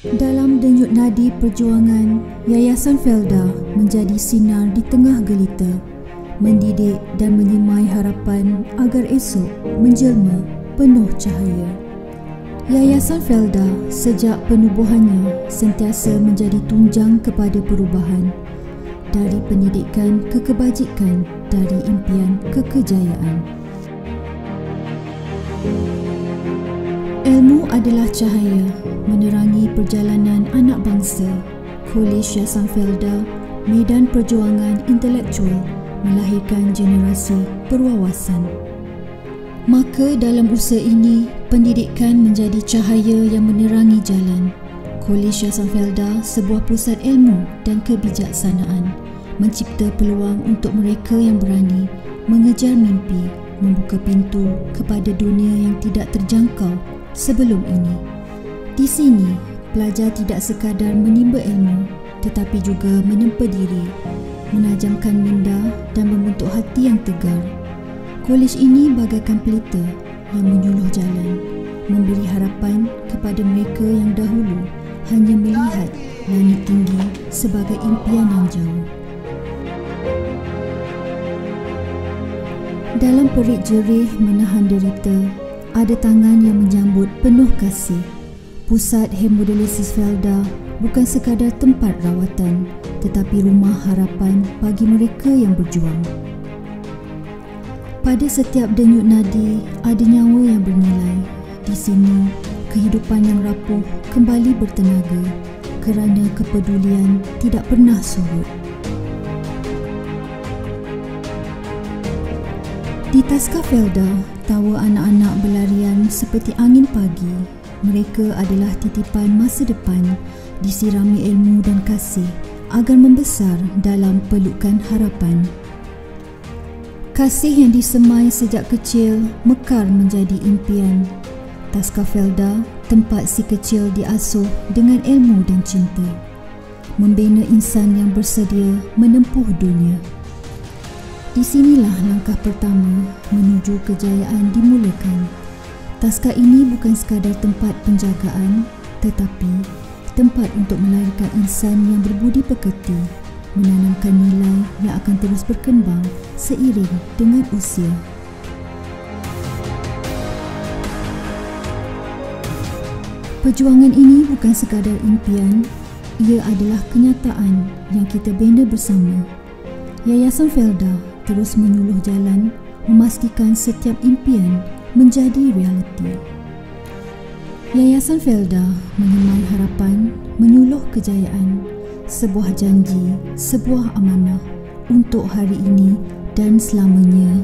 Dalam denyut nadi perjuangan, Yayasan Felda menjadi sinar di tengah gelita, mendidik dan menyemai harapan agar esok menjelma penuh cahaya. Yayasan Felda sejak penubuhannya sentiasa menjadi tunjang kepada perubahan, dari pendidikan ke kebajikan, dari impian ke kejayaan. Ilmu adalah cahaya menerangi perjalanan anak bangsa. Kolej Yayasan Felda, medan perjuangan intelektual, melahirkan generasi berwawasan. Maka dalam usaha ini, pendidikan menjadi cahaya yang menerangi jalan. Kolej Yayasan Felda sebuah pusat ilmu dan kebijaksanaan, mencipta peluang untuk mereka yang berani mengejar mimpi, membuka pintu kepada dunia yang tidak terjangkau sebelum ini. Di sini, pelajar tidak sekadar menimba ilmu, tetapi juga menempa diri, menajamkan minda dan membentuk hati yang tegar. Kolej ini bagaikan pelita yang menyuluh jalan, memberi harapan kepada mereka yang dahulu hanya melihat langit tinggi sebagai impian yang jauh. Dalam perik jerih menahan derita, ada tangan yang menyambut penuh kasih. Pusat Hemodialisis Felda bukan sekadar tempat rawatan, tetapi rumah harapan bagi mereka yang berjuang. Pada setiap denyut nadi ada nyawa yang bernilai. Di sini, kehidupan yang rapuh kembali bertenaga kerana kepedulian tidak pernah surut. Di Taska Felda, tawa anak-anak berlarian seperti angin pagi. Mereka adalah titipan masa depan, disirami ilmu dan kasih agar membesar dalam pelukan harapan. Kasih yang disemai sejak kecil mekar menjadi impian. Taska Felda, tempat si kecil diasuh dengan ilmu dan cinta, membina insan yang bersedia menempuh dunia. Di sinilah langkah pertama menuju kejayaan dimulakan. Taska ini bukan sekadar tempat penjagaan, tetapi tempat untuk melahirkan insan yang berbudi pekerti, menanamkan nilai yang akan terus berkembang seiring dengan usia. Perjuangan ini bukan sekadar impian, ia adalah kenyataan yang kita bina bersama. Yayasan Felda terus menyuluh jalan, memastikan setiap impian menjadi realiti. Yayasan Felda menyemai harapan, menyuluh kejayaan, sebuah janji, sebuah amanah untuk hari ini dan selamanya.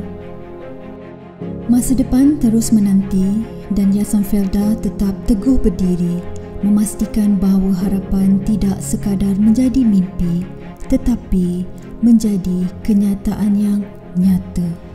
Masa depan terus menanti dan Yayasan Felda tetap teguh berdiri, memastikan bahawa harapan tidak sekadar menjadi mimpi, tetapi menjadi kenyataan yang nyata.